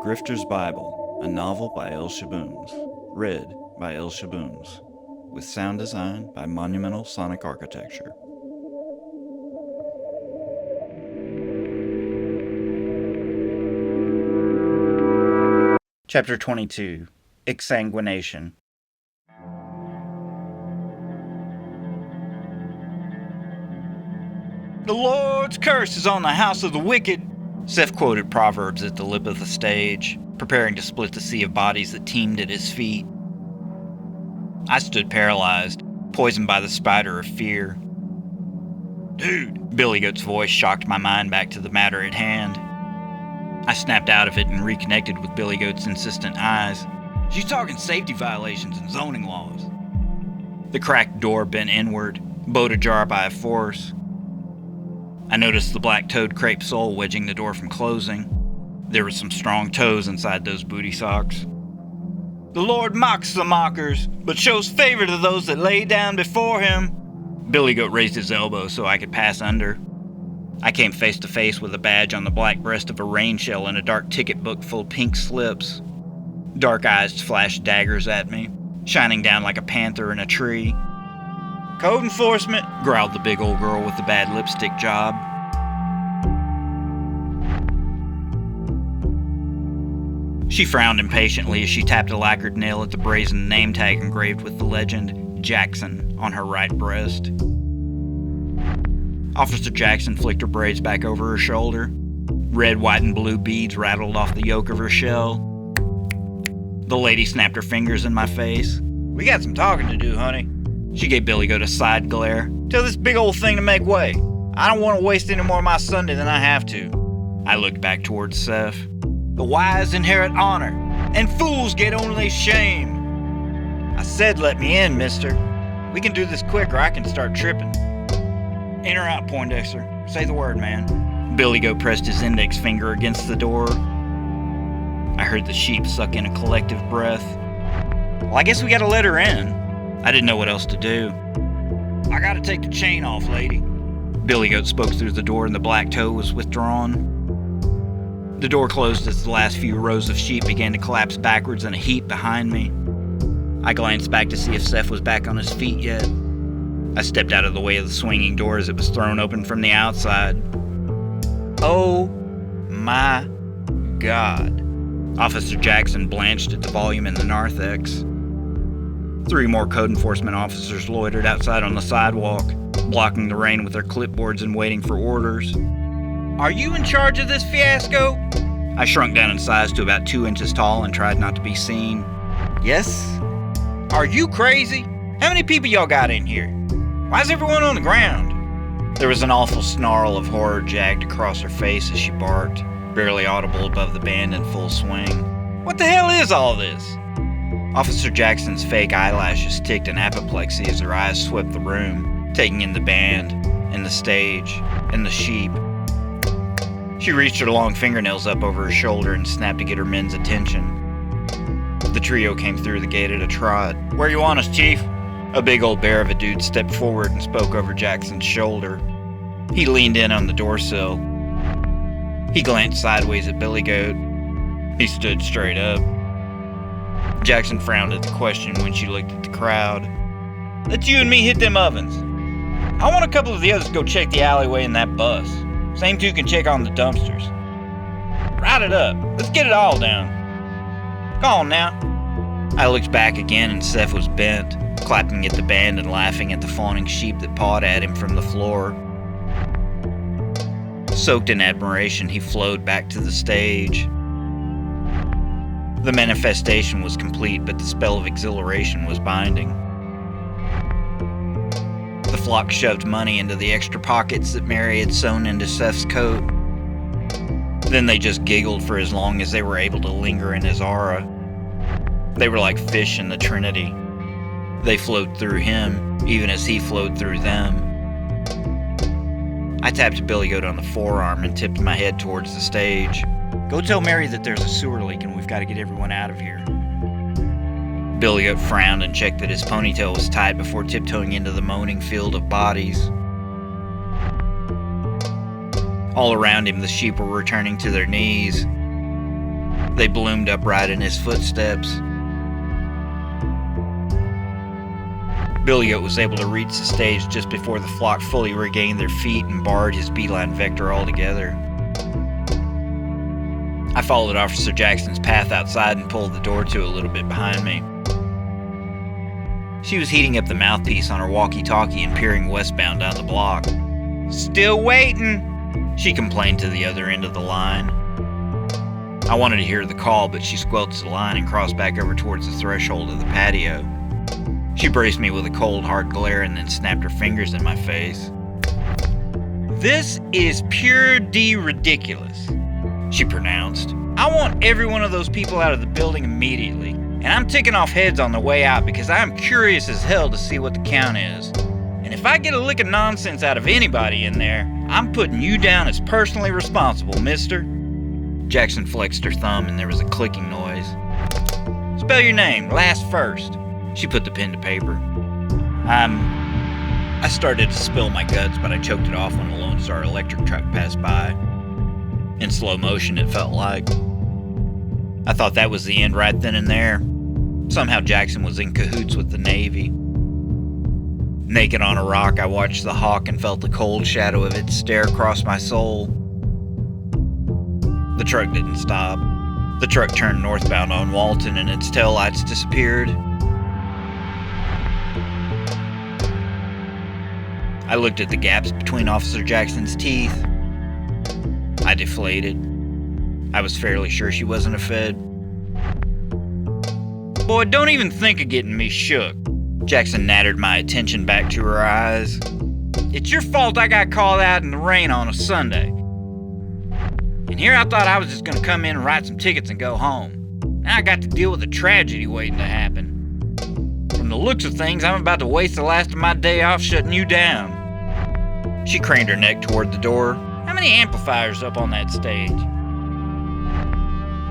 Grifter's Bible, a novel by El Shabooms, read by El Shabooms, with sound design by Monumental Sonic Architecture. Chapter 22, Exsanguination. The Lord's curse is on the house of the wicked. Seth quoted Proverbs at the lip of the stage, preparing to split the sea of bodies that teemed at his feet. I stood paralyzed, poisoned by the spider of fear. "Dude," Billy Goat's voice shocked my mind back to the matter at hand. I snapped out of it and reconnected with Billy Goat's insistent eyes. "She's talking safety violations and zoning laws." The cracked door bent inward, bowed ajar by a force. I noticed the black toed crepe sole wedging the door from closing. There were some strong toes inside those booty socks. "The Lord mocks the mockers, but shows favor to those that lay down before him." Billy Goat raised his elbow so I could pass under. I came face to face with a badge on the black breast of a rain shell and a dark ticket book full of pink slips. Dark eyes flashed daggers at me, shining down like a panther in a tree. "Code enforcement," growled the big old girl with the bad lipstick job. She frowned impatiently as she tapped a lacquered nail at the brazen name tag engraved with the legend, Jackson, on her right breast. Officer Jackson flicked her braids back over her shoulder. Red, white, and blue beads rattled off the yoke of her shell. The lady snapped her fingers in my face. "We got some talking to do, honey." She gave Billy Goat a side glare. "Tell this big old thing to make way. I don't want to waste any more of my Sunday than I have to." I looked back towards Seth. "The wise inherit honor, and fools get only shame." "I said let me in, mister. We can do this quick or I can start tripping." "In or out, Poindexter? Say the word, man." Billy Goat pressed his index finger against the door. I heard the sheep suck in a collective breath. "Well, I guess we gotta let her in." I didn't know what else to do. "I gotta take the chain off, lady." Billy Goat spoke through the door and the black toe was withdrawn. The door closed as the last few rows of sheep began to collapse backwards in a heap behind me. I glanced back to see if Seth was back on his feet yet. I stepped out of the way of the swinging door as it was thrown open from the outside. Oh my God. Officer Jackson blanched at the volume in the narthex. 3 more code enforcement officers loitered outside on the sidewalk, blocking the rain with their clipboards and waiting for orders. "Are you in charge of this fiasco?" I shrunk down in size to about 2 inches tall and tried not to be seen. "Yes." "Are you crazy? How many people y'all got in here? Why's everyone on the ground?" There was an awful snarl of horror jagged across her face as she barked, barely audible above the band in full swing. "What the hell is all this?" Officer Jackson's fake eyelashes ticked in apoplexy as her eyes swept the room, taking in the band, and the stage, and the sheep. She reached her long fingernails up over her shoulder and snapped to get her men's attention. The trio came through the gate at a trot. "Where you want us, Chief?" A big old bear of a dude stepped forward and spoke over Jackson's shoulder. He leaned in on the doorsill. He glanced sideways at Billy Goat. He stood straight up. Jackson frowned at the question when she looked at the crowd. "Let you and me hit them ovens. I want a couple of the others to go check the alleyway in that bus. Same 2 can check on the dumpsters. Ride it up. Let's get it all down. Go on now." I looked back again and Seth was bent, clapping at the band and laughing at the fawning sheep that pawed at him from the floor. Soaked in admiration, he flowed back to the stage. The manifestation was complete, but the spell of exhilaration was binding. The flock shoved money into the extra pockets that Mary had sewn into Seth's coat. Then they just giggled for as long as they were able to linger in his aura. They were like fish in the Trinity. They flowed through him, even as he flowed through them. I tapped Billy Goat on the forearm and tipped my head towards the stage. "Go tell Mary that there's a sewer leak and we've got to get everyone out of here." Billy Goat frowned and checked that his ponytail was tied before tiptoeing into the moaning field of bodies. All around him, the sheep were returning to their knees. They bloomed upright in his footsteps. Billy Goat was able to reach the stage just before the flock fully regained their feet and barred his beeline vector altogether. I followed Officer Jackson's path outside and pulled the door to a little bit behind me. She was heating up the mouthpiece on her walkie-talkie and peering westbound down the block. "Still waiting," she complained to the other end of the line. I wanted to hear the call, but she squelched the line and crossed back over towards the threshold of the patio. She braced me with a cold, hard glare and then snapped her fingers in my face. "This is pure D ridiculous," she pronounced. "I want every one of those people out of the building immediately, and I'm ticking off heads on the way out because I'm curious as hell to see what the count is. And if I get a lick of nonsense out of anybody in there, I'm putting you down as personally responsible, mister." Jackson flexed her thumb and there was a clicking noise. "Spell your name, last first." She put the pen to paper. I started to spill my guts, but I choked it off when a Lone Star electric truck passed by. In slow motion, it felt like. I thought that was the end right then and there. Somehow Jackson was in cahoots with the Navy. Naked on a rock, I watched the hawk and felt the cold shadow of its stare cross my soul. The truck didn't stop. The truck turned northbound on Walton and its taillights disappeared. I looked at the gaps between Officer Jackson's teeth. I deflated. I was fairly sure she wasn't a Fed. "Boy, don't even think of getting me shook." Jackson nattered my attention back to her eyes. "It's your fault I got called out in the rain on a Sunday. And here I thought I was just gonna come in and write some tickets and go home. Now I got to deal with a tragedy waiting to happen. From the looks of things, I'm about to waste the last of my day off shutting you down." She craned her neck toward the door. "How many amplifiers up on that stage?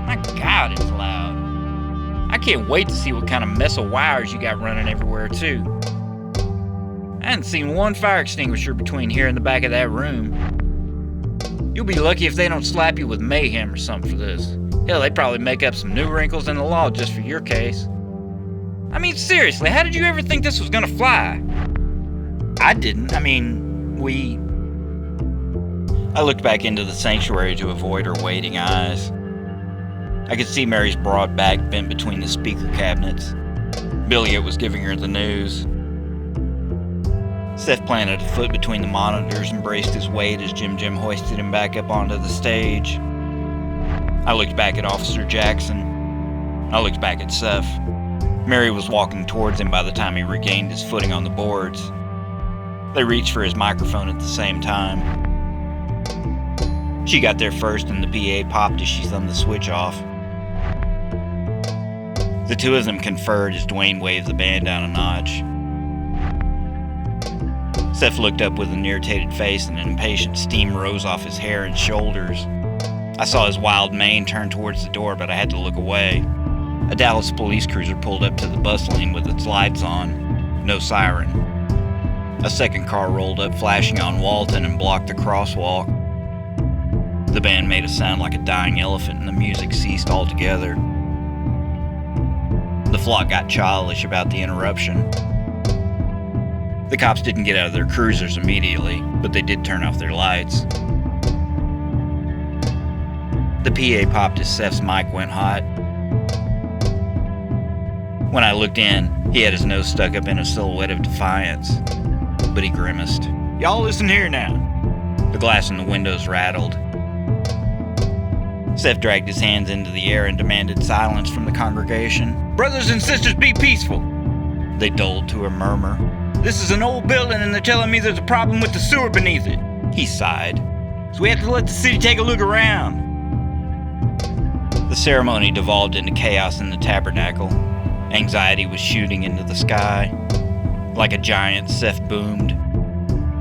My God, it's loud. I can't wait to see what kind of mess of wires you got running everywhere, too. I hadn't seen one fire extinguisher between here and the back of that room. You'll be lucky if they don't slap you with mayhem or something for this. Hell, they probably make up some new wrinkles in the law just for your case. I mean, seriously, how did you ever think this was gonna fly?" "I didn't. I looked back into the sanctuary to avoid her waiting eyes. I could see Mary's broad back bent between the speaker cabinets. Billiot was giving her the news. Seth planted a foot between the monitors and braced his weight as Jim hoisted him back up onto the stage. I looked back at Officer Jackson. I looked back at Seth. Mary was walking towards him by the time he regained his footing on the boards. They reached for his microphone at the same time. She got there first and the PA popped as she thumbed the switch off. The two of them conferred as Dwayne waved the band down a notch. Seth looked up with an irritated face and an impatient steam rose off his hair and shoulders. I saw his wild mane turn towards the door, but I had to look away. A Dallas police cruiser pulled up to the bus lane with its lights on. No siren. A second car rolled up, flashing on Walton, and blocked the crosswalk. The band made a sound like a dying elephant and the music ceased altogether. The flock got childish about the interruption. The cops didn't get out of their cruisers immediately, but they did turn off their lights. The PA popped as Seth's mic went hot. When I looked in, he had his nose stuck up in a silhouette of defiance, but he grimaced. "Y'all listen here now." The glass in the windows rattled. Seth dragged his hands into the air and demanded silence from the congregation. "Brothers and sisters, be peaceful," they dulled to a murmur. "This is an old building and they're telling me there's a problem with the sewer beneath it." He sighed. "So we have to let the city take a look around." The ceremony devolved into chaos in the tabernacle. Anxiety was shooting into the sky. Like a giant, Seth boomed.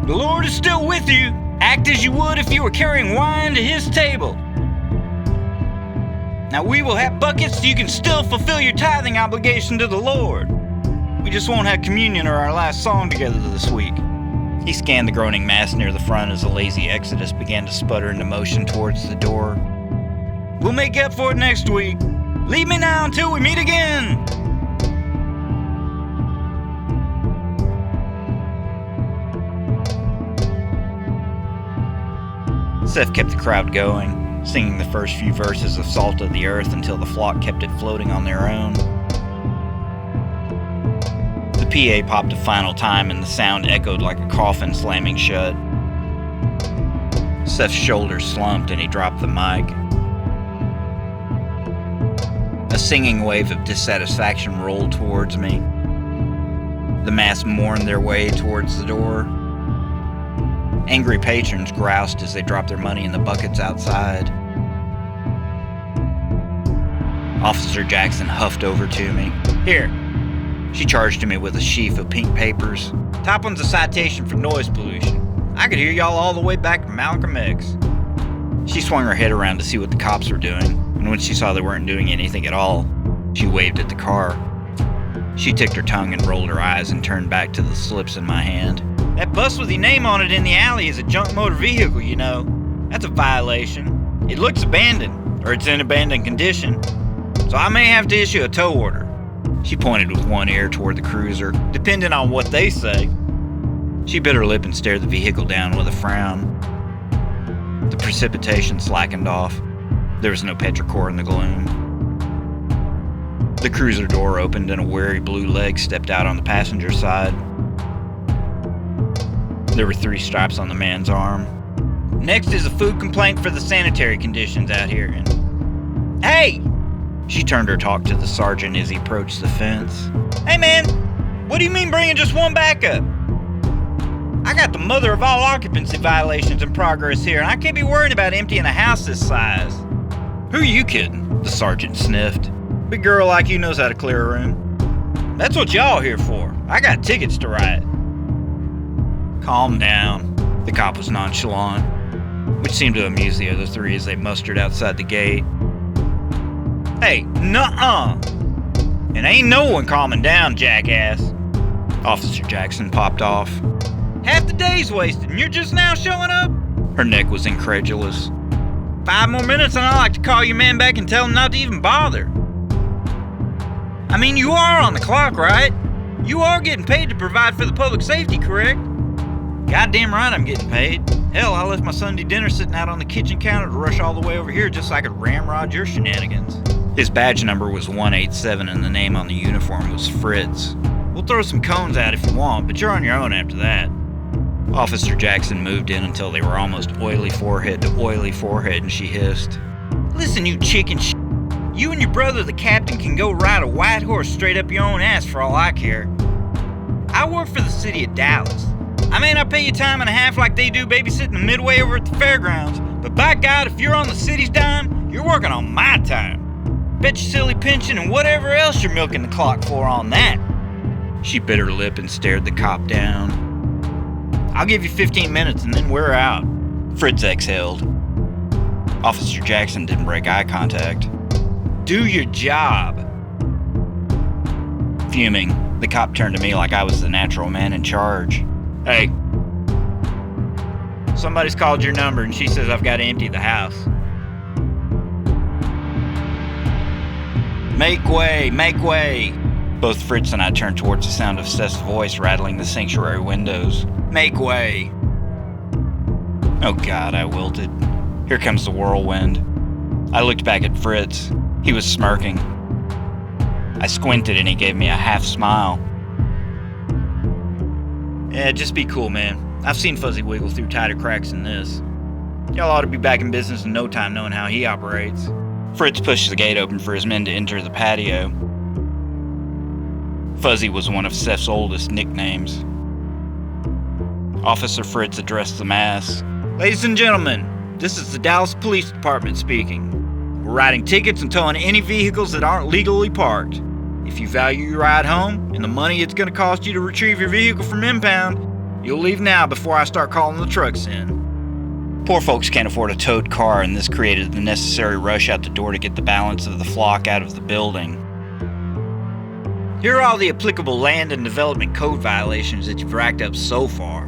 "The Lord is still with you. Act as you would if you were carrying wine to his table. Now we will have buckets so you can still fulfill your tithing obligation to the Lord. We just won't have communion or our last song together this week." He scanned the groaning mass near the front as a lazy exodus began to sputter into motion towards the door. We'll make up for it next week. Leave me now until we meet again. Seth kept the crowd going, singing the first few verses of Salt of the Earth until the flock kept it floating on their own. The PA popped a final time and the sound echoed like a coffin slamming shut. Seth's shoulders slumped and he dropped the mic. A singing wave of dissatisfaction rolled towards me. The mass mourned their way towards the door. Angry patrons groused as they dropped their money in the buckets outside. Officer Jackson huffed over to me. Here. She charged me with a sheaf of pink papers. Top one's a citation for noise pollution. I could hear y'all all the way back to Malcolm X. She swung her head around to see what the cops were doing, and when she saw they weren't doing anything at all, she waved at the car. She ticked her tongue and rolled her eyes and turned back to the slips in my hand. That bus with your name on it in the alley is a junk motor vehicle, you know. That's a violation. It looks abandoned, or it's in abandoned condition, so I may have to issue a tow order. She pointed with one ear toward the cruiser, depending on what they say. She bit her lip and stared the vehicle down with a frown. The precipitation slackened off. There was no petrichor in the gloom. The cruiser door opened and a weary blue leg stepped out on the passenger side. There were 3 stripes on the man's arm. Next is a food complaint for the sanitary conditions out here. And hey! She turned her talk to the sergeant as he approached the fence. Hey man, what do you mean bringing just one backup? I got the mother of all occupancy violations in progress here, and I can't be worrying about emptying a house this size. Who are you kidding? The sergeant sniffed. Big girl like you knows how to clear a room. That's what y'all here for. I got tickets to write. Calm down. The cop was nonchalant, which seemed to amuse the other 3 as they mustered outside the gate. Hey, nuh-uh. And ain't no one calming down, jackass. Officer Jackson popped off. Half the day's wasted and you're just now showing up? Her neck was incredulous. 5 more minutes and I'd like to call your man back and tell him not to even bother. I mean, you are on the clock, right? You are getting paid to provide for the public safety, correct? Goddamn right I'm getting paid. Hell, I left my Sunday dinner sitting out on the kitchen counter to rush all the way over here just so I could ramrod your shenanigans. His badge number was 187 and the name on the uniform was Fritz. We'll throw some cones out if you want, but you're on your own after that. Officer Jackson moved in until they were almost oily forehead to oily forehead and she hissed. Listen, you chicken sh**. You and your brother, the captain, can go ride a white horse straight up your own ass for all I care. I work for the city of Dallas. I may not pay you time and a half like they do babysitting the midway over at the fairgrounds, but by God, if you're on the city's dime, you're working on my time. Bet your silly pension and whatever else you're milking the clock for on that. She bit her lip and stared the cop down. I'll give you 15 minutes and then we're out. Fritz exhaled. Officer Jackson didn't break eye contact. Do your job. Fuming, the cop turned to me like I was the natural man in charge. Hey. Somebody's called your number and she says I've got to empty the house. Make way, make way. Both Fritz and I turned towards the sound of Seth's voice rattling the sanctuary windows. Make way. Oh God, I wilted. Here comes the whirlwind. I looked back at Fritz. He was smirking. I squinted and he gave me a half smile. Yeah, just be cool, man. I've seen Fuzzy wiggle through tighter cracks than this. Y'all ought to be back in business in no time knowing how he operates. Fritz pushed the gate open for his men to enter the patio. Fuzzy was one of Seth's oldest nicknames. Officer Fritz addressed the mass. Ladies and gentlemen, this is the Dallas Police Department speaking. We're writing tickets and towing any vehicles that aren't legally parked. If you value your ride home and the money it's going to cost you to retrieve your vehicle from impound, you'll leave now before I start calling the trucks in. Poor folks can't afford a towed car, and this created the necessary rush out the door to get the balance of the flock out of the building. Here are all the applicable land and development code violations that you've racked up so far.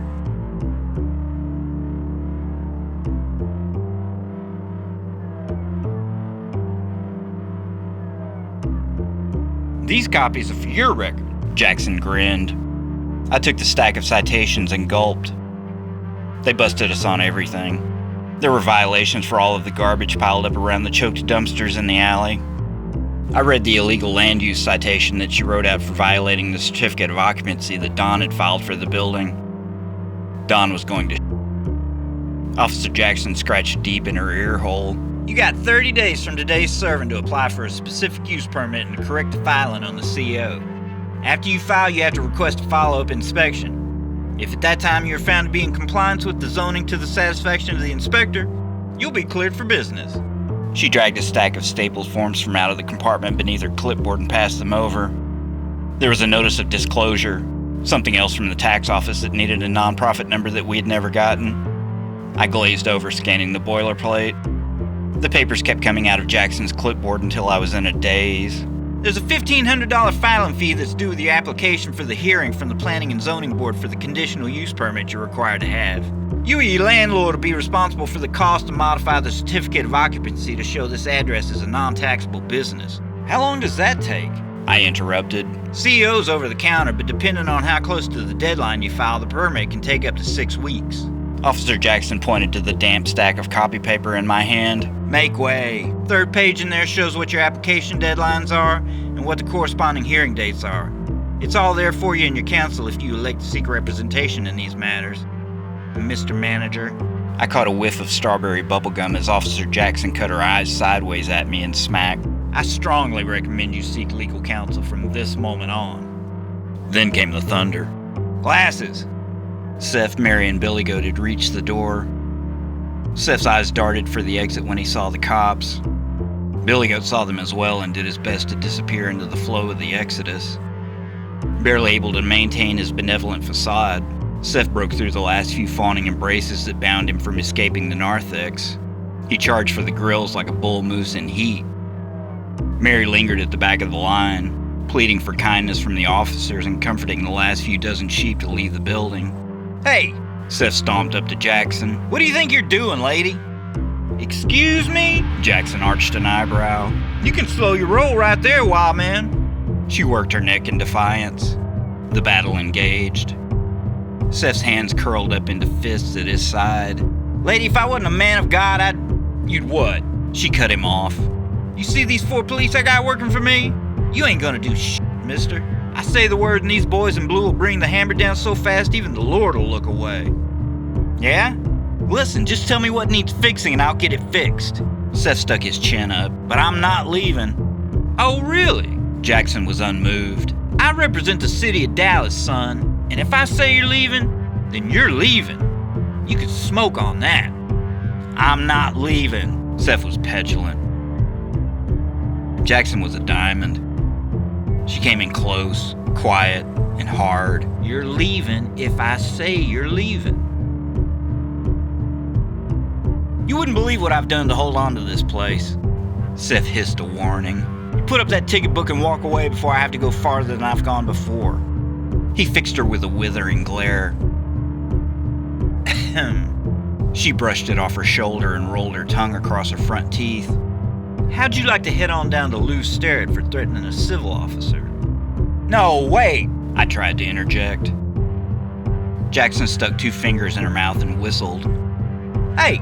These copies are for your record. Jackson grinned. I took the stack of citations and gulped. They busted us on everything. There were violations for all of the garbage piled up around the choked dumpsters in the alley. I read the illegal land use citation that she wrote out for violating the certificate of occupancy that Don had filed for the building. Don was going to... Officer Jackson scratched deep in her ear hole. You got 30 days from today's serving to apply for a specific use permit and correct the filing on the CO. After you file, you have to request a follow-up inspection. If at that time you are found to be in compliance with the zoning to the satisfaction of the inspector, you'll be cleared for business. She dragged a stack of stapled forms from out of the compartment beneath her clipboard and passed them over. There was a notice of disclosure, something else from the tax office that needed a nonprofit number that we had never gotten. I glazed over, scanning the boilerplate. The papers kept coming out of Jackson's clipboard until I was in a daze. There's a $1,500 filing fee that's due with your application for the hearing from the Planning and Zoning Board for the conditional use permit you're required to have. You or your landlord will be responsible for the cost to modify the certificate of occupancy to show this address is a non-taxable business. How long does that take? I interrupted. CEO's over the counter, but depending on how close to the deadline you file the permit can take up to 6 weeks. Officer Jackson pointed to the damp stack of copy paper in my hand. Make way. Third page in there shows what your application deadlines are and what the corresponding hearing dates are. It's all there for you and your counsel if you elect to seek representation in these matters. Mr. Manager. I caught a whiff of strawberry bubblegum as Officer Jackson cut her eyes sideways at me and smacked. I strongly recommend you seek legal counsel from this moment on. Then came the thunder. Glasses. Seth, Mary, and Billy Goat had reached the door. Seth's eyes darted for the exit when he saw the cops. Billy Goat saw them as well and did his best to disappear into the flow of the exodus. Barely able to maintain his benevolent facade, Seth broke through the last few fawning embraces that bound him from escaping the narthex. He charged for the grills like a bull moose in heat. Mary lingered at the back of the line, pleading for kindness from the officers and comforting the last few dozen sheep to leave the building. Hey! Seth stomped up to Jackson. What do you think you're doing, lady? Excuse me? Jackson arched an eyebrow. You can slow your roll right there, wild man. She worked her neck in defiance. The battle engaged. Seth's hands curled up into fists at his side. Lady, if I wasn't a man of God, You'd what? She cut him off. You see these 4 police I got working for me? You ain't gonna do shit, mister. I say the word and these boys in blue will bring the hammer down so fast even the Lord will look away. Yeah? Listen, just tell me what needs fixing and I'll get it fixed. Seth stuck his chin up. But I'm not leaving. Oh, really? Jackson was unmoved. I represent the city of Dallas, son. And if I say you're leaving, then you're leaving. You could smoke on that. I'm not leaving. Seth was petulant. Jackson was a diamond. She came in close, quiet, and hard. You're leaving if I say you're leaving. You wouldn't believe what I've done to hold on to this place. Seth hissed a warning. You put up that ticket book and walk away before I have to go farther than I've gone before. He fixed her with a withering glare. She brushed it off her shoulder and rolled her tongue across her front teeth. How'd you like to head on down to Lou Sterrett for threatening a civil officer? No, wait! I tried to interject. Jackson stuck 2 fingers in her mouth and whistled. Hey!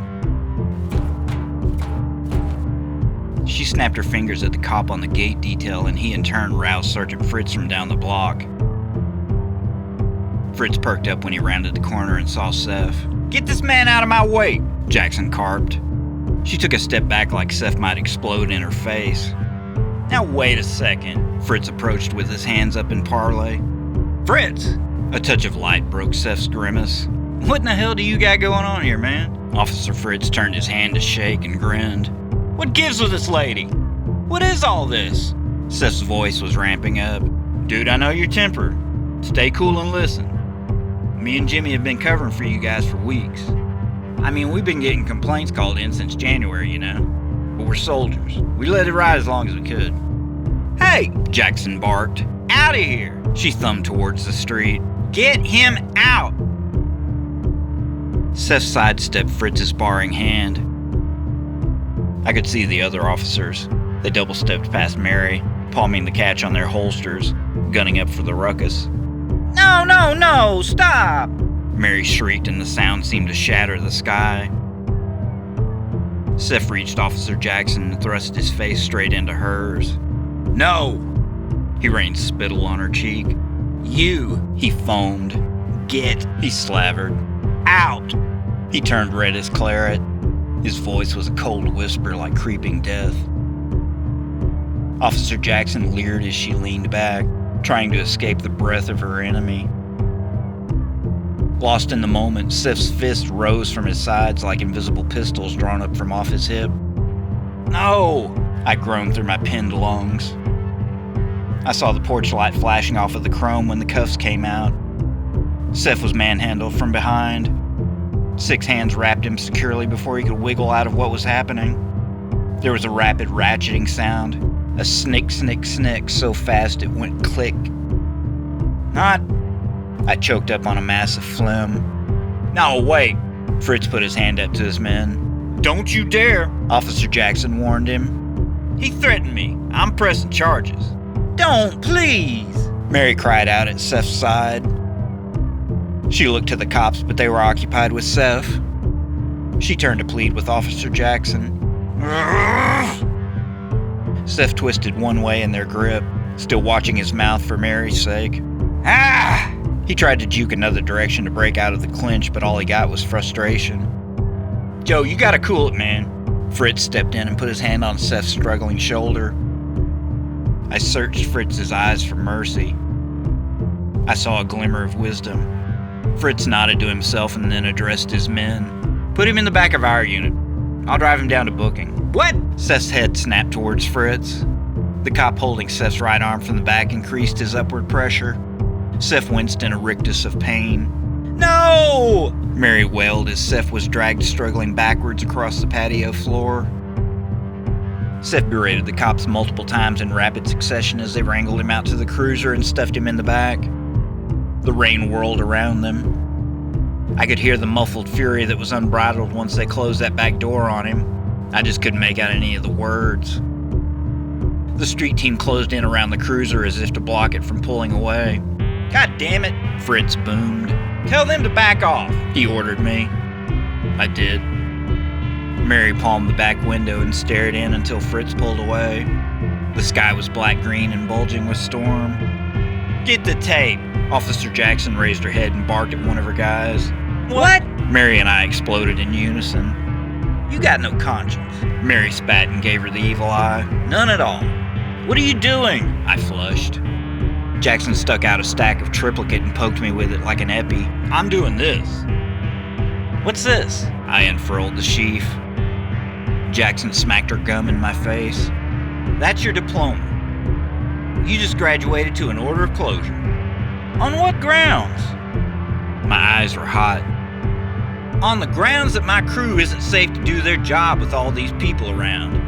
She snapped her fingers at the cop on the gate detail and he in turn roused Sergeant Fritz from down the block. Fritz perked up when he rounded the corner and saw Seth. Get this man out of my way! Jackson carped. She took a step back like Seth might explode in her face. Now wait a second. Fritz approached with his hands up in parley. Fritz! A touch of light broke Seth's grimace. What in the hell do you got going on here, man? Officer Fritz turned his hand to shake and grinned. What gives with this lady? What is all this? Seth's voice was ramping up. Dude, I know your temper. Stay cool and listen. Me and Jimmy have been covering for you guys for weeks. I mean, we've been getting complaints called in since January, you know. But we're soldiers. We let it ride as long as we could. Hey! Jackson barked. Out of here! She thumbed towards the street. Get him out! Seth sidestepped Fritz's barring hand. I could see the other officers. They double-stepped past Mary, palming the catch on their holsters, gunning up for the ruckus. "No, no, no, stop!" Mary shrieked, and the sound seemed to shatter the sky. Seth reached Officer Jackson and thrust his face straight into hers. "No!" He rained spittle on her cheek. "You!" he foamed. "Get!" he slavered. "Out!" He turned red as claret. His voice was a cold whisper like creeping death. Officer Jackson leered as she leaned back, trying to escape the breath of her enemy. Lost in the moment, Sif's fist rose from his sides like invisible pistols drawn up from off his hip. "No!" I groaned through my pinned lungs. I saw the porch light flashing off of the chrome when the cuffs came out. Seth was manhandled from behind. 6 hands wrapped him securely before he could wiggle out of what was happening. There was a rapid ratcheting sound, a snick, snick, snick so fast it went click. "Not..." I choked up on a mass of phlegm. "No, wait!" Fritz put his hand up to his men. "Don't you dare!" Officer Jackson warned him. "He threatened me. I'm pressing charges." "Don't, please!" Mary cried out at Seth's side. She looked to the cops, but they were occupied with Seth. She turned to plead with Officer Jackson. Seth twisted one way in their grip, still watching his mouth for Mary's sake. "Ah!" He tried to juke another direction to break out of the clinch, but all he got was frustration. "Joe, you gotta cool it, man." Fritz stepped in and put his hand on Seth's struggling shoulder. I searched Fritz's eyes for mercy. I saw a glimmer of wisdom. Fritz nodded to himself and then addressed his men. "Put him in the back of our unit. I'll drive him down to booking." "What?" Seth's head snapped towards Fritz. The cop holding Seth's right arm from the back increased his upward pressure. Seth winced in a rictus of pain. "No!" Mary wailed as Seth was dragged struggling backwards across the patio floor. Seth berated the cops multiple times in rapid succession as they wrangled him out to the cruiser and stuffed him in the back. The rain whirled around them. I could hear the muffled fury that was unbridled once they closed that back door on him. I just couldn't make out any of the words. The street team closed in around the cruiser as if to block it from pulling away. "God damn it," Fritz boomed. "Tell them to back off," he ordered me. I did. Mary palmed the back window and stared in until Fritz pulled away. The sky was black-green and bulging with storm. "Get the tape!" Officer Jackson raised her head and barked at one of her guys. "What?" Mary and I exploded in unison. "You got no conscience." Mary spat and gave her the evil eye. "None at all." "What are you doing?" I flushed. Jackson stuck out a stack of triplicate and poked me with it like an epi. "I'm doing this." "What's this?" I unfurled the sheaf. Jackson smacked her gum in my face. "That's your diploma. You just graduated to an order of closure." "On what grounds?" My eyes were hot. "On the grounds that my crew isn't safe to do their job with all these people around.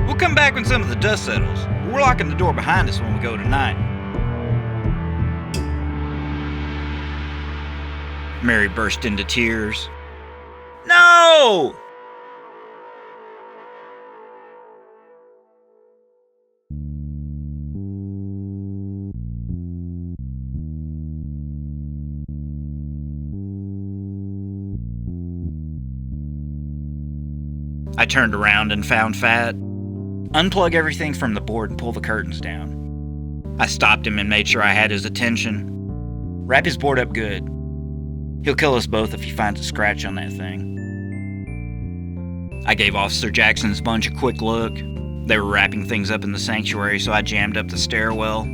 We'll come back when some of the dust settles. We're locking the door behind us when we go tonight." Mary burst into tears. "No!" I turned around and found Fat. "Unplug everything from the board and pull the curtains down." I stopped him and made sure I had his attention. "Wrap his board up good. He'll kill us both if he finds a scratch on that thing." I gave Officer Jackson's bunch a quick look. They were wrapping things up in the sanctuary, so I jammed up the stairwell.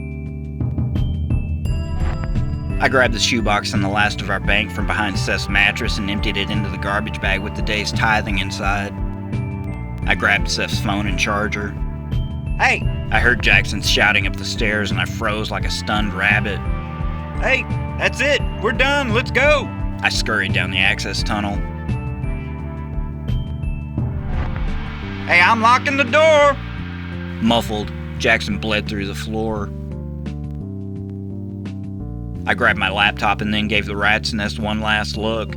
I grabbed the shoebox and the last of our bank from behind Seth's mattress and emptied it into the garbage bag with the day's tithing inside. I grabbed Seth's phone and charger. "Hey!" I heard Jackson shouting up the stairs and I froze like a stunned rabbit. "Hey, that's it! We're done! Let's go!" I scurried down the access tunnel. "Hey, I'm locking the door!" Muffled, Jackson bled through the floor. I grabbed my laptop and then gave the rat's nest one last look.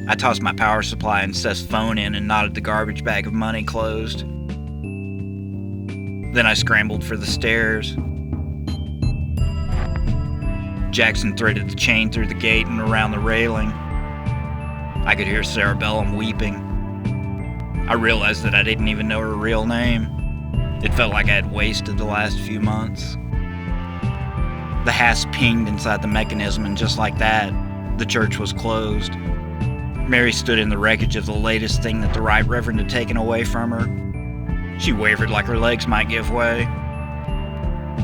I tossed my power supply and Seth's phone in and knotted the garbage bag of money closed. Then I scrambled for the stairs. Jackson threaded the chain through the gate and around the railing. I could hear Cerebellum weeping. I realized that I didn't even know her real name. It felt like I had wasted the last few months. The hasp pinged inside the mechanism, and just like that, the church was closed. Mary stood in the wreckage of the latest thing that the Right Reverend had taken away from her. She wavered like her legs might give way.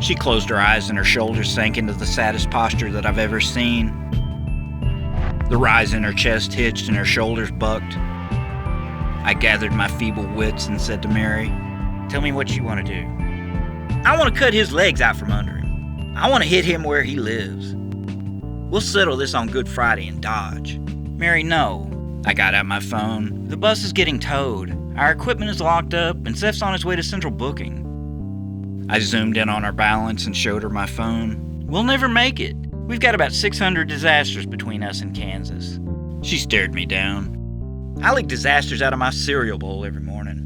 She closed her eyes and her shoulders sank into the saddest posture that I've ever seen. The rise in her chest hitched and her shoulders bucked. I gathered my feeble wits and said to Mary, "Tell me what you want to do." "I want to cut his legs out from under him. I want to hit him where he lives. We'll settle this on Good Friday in Dodge." "Mary, no." I got out my phone. "The bus is getting towed. Our equipment is locked up, and Seth's on his way to central booking." I zoomed in on our balance and showed her my phone. "We'll never make it. We've got about 600 disasters between us and Kansas." She stared me down. "I lick disasters out of my cereal bowl every morning."